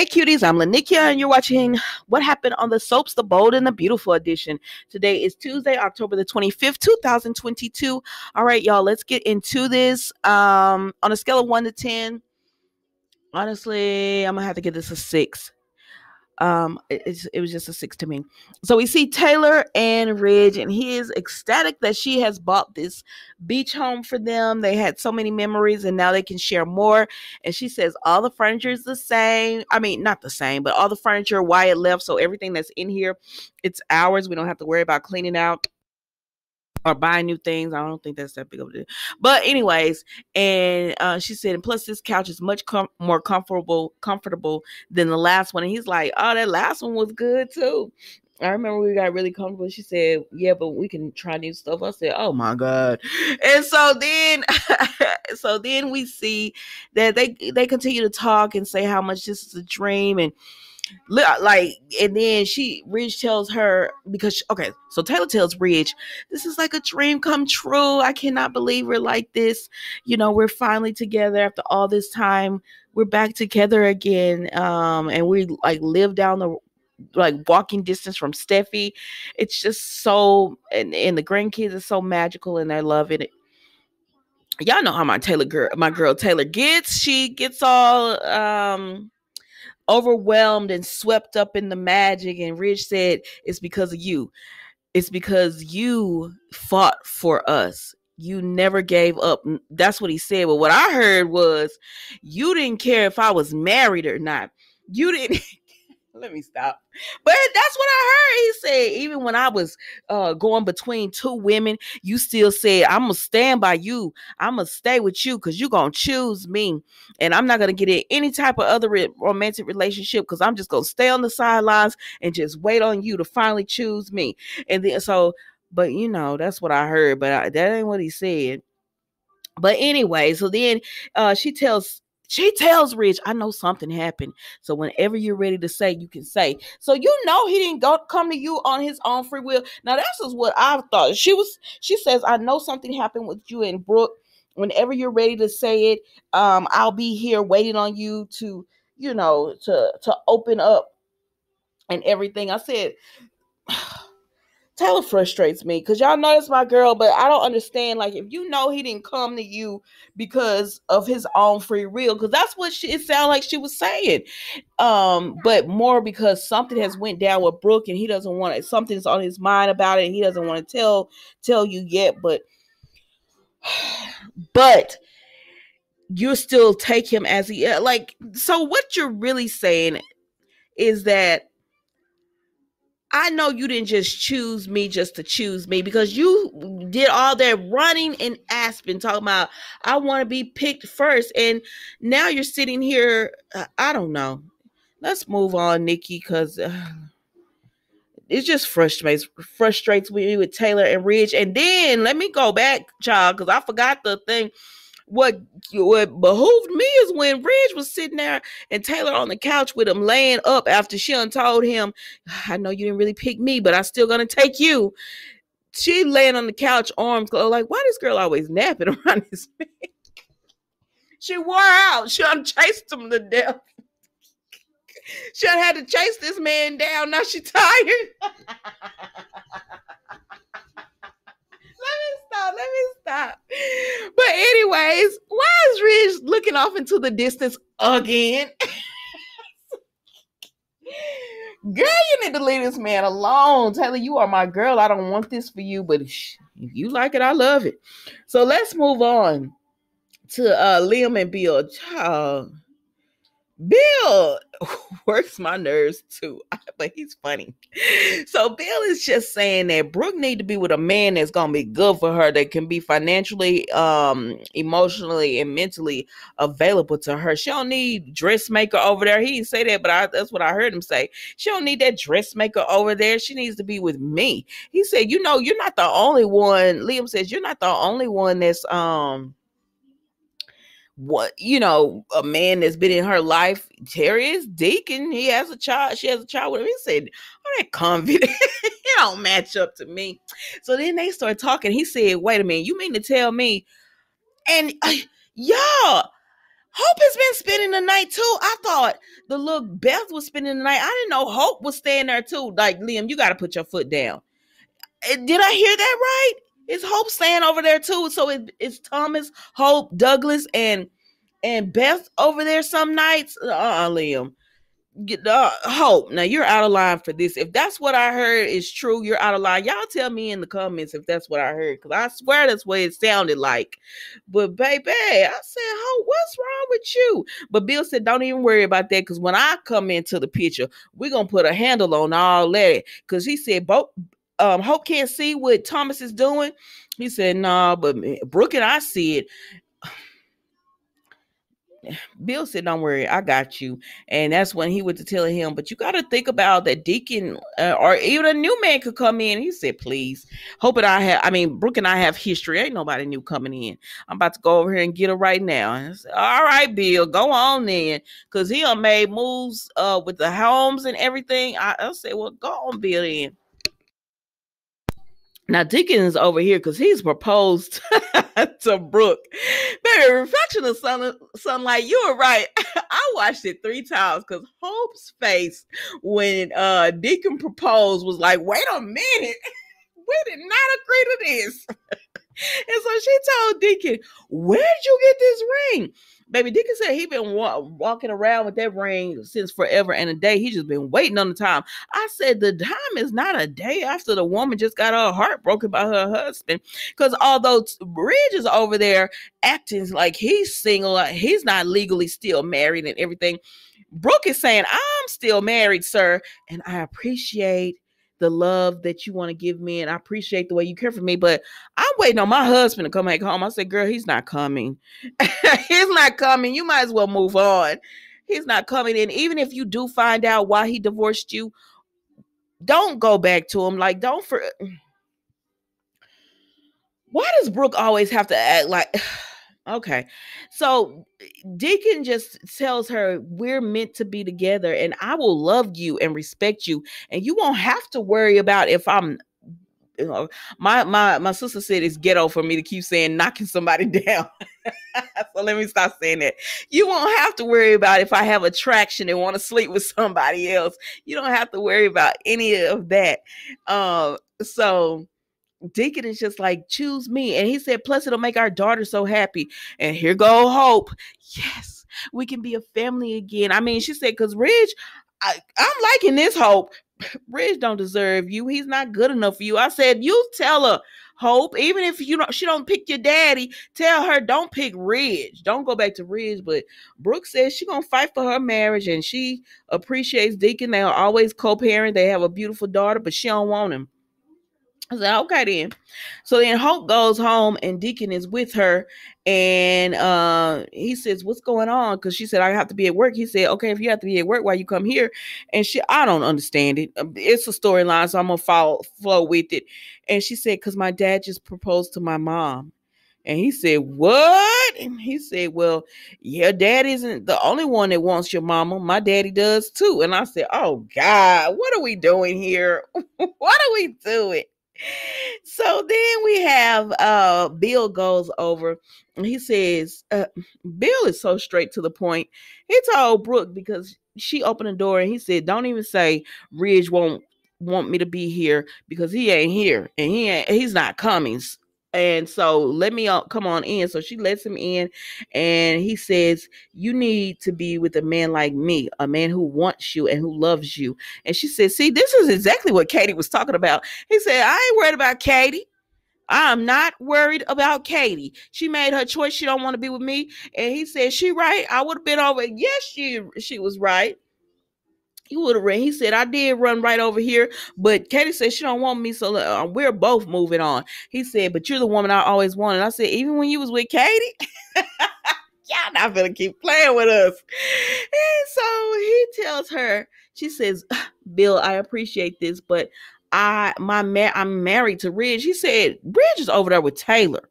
Hey cuties, I'm Lanikia and you're watching What Happened on the Soaps, the Bold and the Beautiful edition. Today is Tuesday, October the 25th, 2022. All right, y'all, let's get into this. On a scale of 1 to 10, honestly, I'm going to have to give this a 6. It was just a 6 to me. So we see Taylor and Ridge, and he is ecstatic that she has bought this beach home for them. They had so many memories and now they can share more. And she says all the furniture is the same. I mean, not the same, but all the furniture Wyatt left, so everything that's in here, it's ours. We don't have to worry about cleaning out or buying new things. I don't think that's that big of a deal. But anyways, and she said, and plus this couch is much more comfortable than the last one. And he's like, oh, that last one was good too. I remember we got really comfortable. She said, yeah, but we can try new stuff. I said, oh my God. And so then we see that they continue to talk and say how much this is a dream. And and then Ridge tells her, so Taylor tells Ridge, this is like a dream come true. I cannot believe we're like this. You know, we're finally together after all this time. We're back together again. And we live down the walking distance from Steffi. It's just so, and the grandkids are so magical and they're loving it. Y'all know how my girl Taylor gets. She gets all overwhelmed and swept up in the magic, and Ridge said, it's because of you. It's because you fought for us. You never gave up. That's what he said. But what I heard was, you didn't care if I was married or not. You didn't. Let me stop. But that's what I heard. He said, even when I was going between two women, you still said, I'm going to stand by you. I'm going to stay with you because you're going to choose me. And I'm not going to get in any type of other romantic relationship because I'm just going to stay on the sidelines and just wait on you to finally choose me. And then but that's what I heard. But that ain't what he said. But anyway, so then she tells Ridge, I know something happened. So whenever you're ready to say, you can say. So he didn't come to you on his own free will. Now that's just what I thought. She says, I know something happened with you and Brooke. Whenever you're ready to say it, I'll be here waiting on you to, to open up and everything. I said, Taylor frustrates me because y'all know that's my girl, but I don't understand. Like, if he didn't come to you because of his own free will, because that's what it sounded like she was saying. But more because something has went down with Brooke and he doesn't want it. Something's on his mind about it and he doesn't want to tell you yet. But you still take him as he So what you're really saying is that I know you didn't just choose me just to choose me, because you did all that running in Aspen talking about, I want to be picked first. And now you're sitting here. I don't know. Let's move on, Nikki, because it just frustrates me with Taylor and Ridge. And then let me go back, child, because I forgot the thing. What behooved me is when Ridge was sitting there and Taylor on the couch with him laying up after she told him, I know you didn't really pick me, but I'm still going to take you. She laying on the couch, arms closed, like, why this girl always napping around this man? She wore out. She chased him to death. She had to chase this man down. Now she tired. Let me stop. But anyways, why is Ridge looking off into the distance again? Girl, you need to leave this man alone. Taylor, you are my girl. I don't want this for you, but if you like it, I love it. So let's move on to Liam and Bill. Bill works my nerves too, but he's funny. So Bill is just saying that Brooke need to be with a man that's gonna be good for her, that can be financially, emotionally, and mentally available to her. She don't need dressmaker over there. He didn't say that, but that's what I heard him say. She don't need that dressmaker over there. She needs to be with me. He said, you're not the only one. Liam says, you're not the only one that's a man that's been in her life. Terry is Deacon. He has a child. She has a child with him. He said, oh, that convict, he don't match up to me. So then they start talking. He said, wait a minute, you mean to tell me? And y'all, Hope has been spending the night too. I thought the little Beth was spending the night. I didn't know Hope was staying there too. Like, Liam, you got to put your foot down. Did I hear that right? Is Hope staying over there too? So it's Thomas, Hope, Douglas, and Beth over there some nights. Liam. Hope. Now you're out of line for this. If that's what I heard is true, you're out of line. Y'all tell me in the comments if that's what I heard, because I swear that's what it sounded like. But baby, I said, Hope, what's wrong with you? But Bill said, don't even worry about that, because when I come into the picture, we're gonna put a handle on all that. Because he said, Hope can't see what Thomas is doing. He said, nah, but Brooke and I see it. Bill said, don't worry, I got you. And that's when he went to tell him, but you got to think about that Deacon or even a new man could come in. He said, please, Brooke and I have history. Ain't nobody new coming in. I'm about to go over here and get her right now. And I said, all right, Bill, go on then. Because he made moves with the homes and everything. I said, well, go on, Bill, then. Now Deacon is over here because he's proposed to Brooke. Baby, reflection of sunlight. You were right. I watched it 3 times because Hope's face when Deacon proposed was like, wait a minute. We did not agree to this. And so she told Deacon, where did you get this ring? Baby, Deacon said he been walking around with that ring since forever and a day. He just been waiting on the time. I said the time is not a day after the woman just got her heart broken by her husband. Because although Ridge is over there acting like he's single, he's not legally still married and everything, Brooke is saying, I'm still married, sir, and I appreciate the love that you want to give me, and I appreciate the way you care for me, but I'm waiting on my husband to come back home. I said, girl, he's not coming. He's not coming. You might as well move on. He's not coming. And even if you do find out why he divorced you, don't go back to him. Like, why does Brooke always have to act like... Okay, so Deacon just tells her we're meant to be together, and I will love you and respect you, and you won't have to worry about if I'm, my sister said it's ghetto for me to keep saying knocking somebody down. So let me stop saying that. You won't have to worry about if I have attraction and want to sleep with somebody else. You don't have to worry about any of that. So Deacon is just like, choose me. And he said, plus it'll make our daughter so happy. And here go Hope. Yes, we can be a family again. I mean, she said, because Ridge, I'm liking this, Hope. Ridge don't deserve you. He's not good enough for you. I said, you tell her, Hope, even if she don't pick your daddy, tell her don't pick Ridge. Don't go back to Ridge. But Brooke says she's going to fight for her marriage, and she appreciates Deacon. They'll always co-parent. They have a beautiful daughter, but she don't want him. I said, okay then. So then Hope goes home and Deacon is with her, and he says, what's going on? Because she said, I have to be at work. He said, okay, if you have to be at work, why you come here? And I don't understand it. It's a storyline, so I'm going to flow with it. And she said, because my dad just proposed to my mom. And he said, what? And he said, well, your dad isn't the only one that wants your mama. My daddy does too. And I said, oh God, what are we doing here? What are we doing? So then we have Bill goes over and he says, Bill is so straight to the point. He told Brooke, because she opened the door, and he said, don't even say Ridge won't want me to be here, because he ain't here and he's not coming. And so let me come on in. So she lets him in, and he says, you need to be with a man like me, a man who wants you and who loves you. And she said, see, this is exactly what Katie was talking about. He said, I ain't worried about Katie. I'm not worried about Katie. She made her choice. She don't want to be with me. And he said, she right. I would have been over. Yes, she was right. He would have ran. He said, I did run right over here, but Katie said she don't want me, so we're both moving on. He said, but you're the woman I always wanted. I said, even when you was with Katie? Y'all not gonna keep playing with us. And so he tells her, she says, Bill, I appreciate this, but I'm married to Ridge. He said, Ridge is over there with Taylor.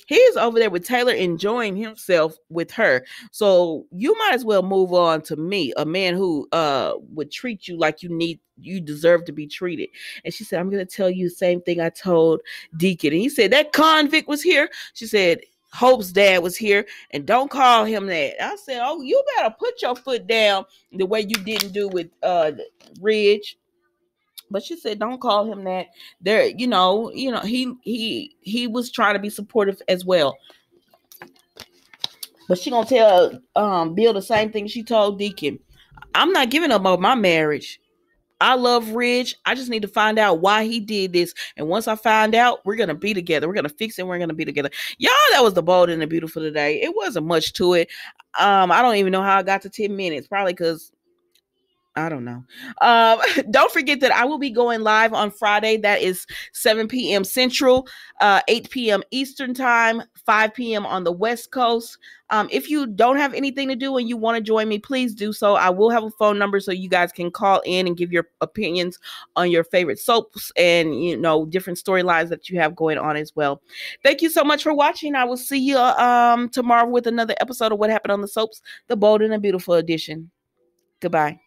He is over there with Taylor enjoying himself with her. So you might as well move on to me, a man who would treat you like you deserve to be treated. And she said, I'm going to tell you the same thing I told Deacon. And he said, that convict was here. She said, Hope's dad was here, and don't call him that. I said, oh, you better put your foot down the way you didn't do with Ridge. But she said, don't call him that. There, he was trying to be supportive as well. But she gonna tell Bill the same thing she told Deacon. I'm not giving up on my marriage. I love Ridge. I just need to find out why he did this. And once I find out, we're going to be together. We're going to fix it. We're going to be together. Y'all, that was the Bold and the Beautiful today. It wasn't much to it. I don't even know how I got to 10 minutes. Probably because I don't know. Don't forget that I will be going live on Friday. That is 7 p.m. Central, 8 p.m. Eastern Time, 5 p.m. on the West Coast. If you don't have anything to do and you want to join me, please do so. I will have a phone number so you guys can call in and give your opinions on your favorite soaps and, different storylines that you have going on as well. Thank you so much for watching. I will see you tomorrow with another episode of What Happened on the Soaps, the Bold and the Beautiful edition. Goodbye.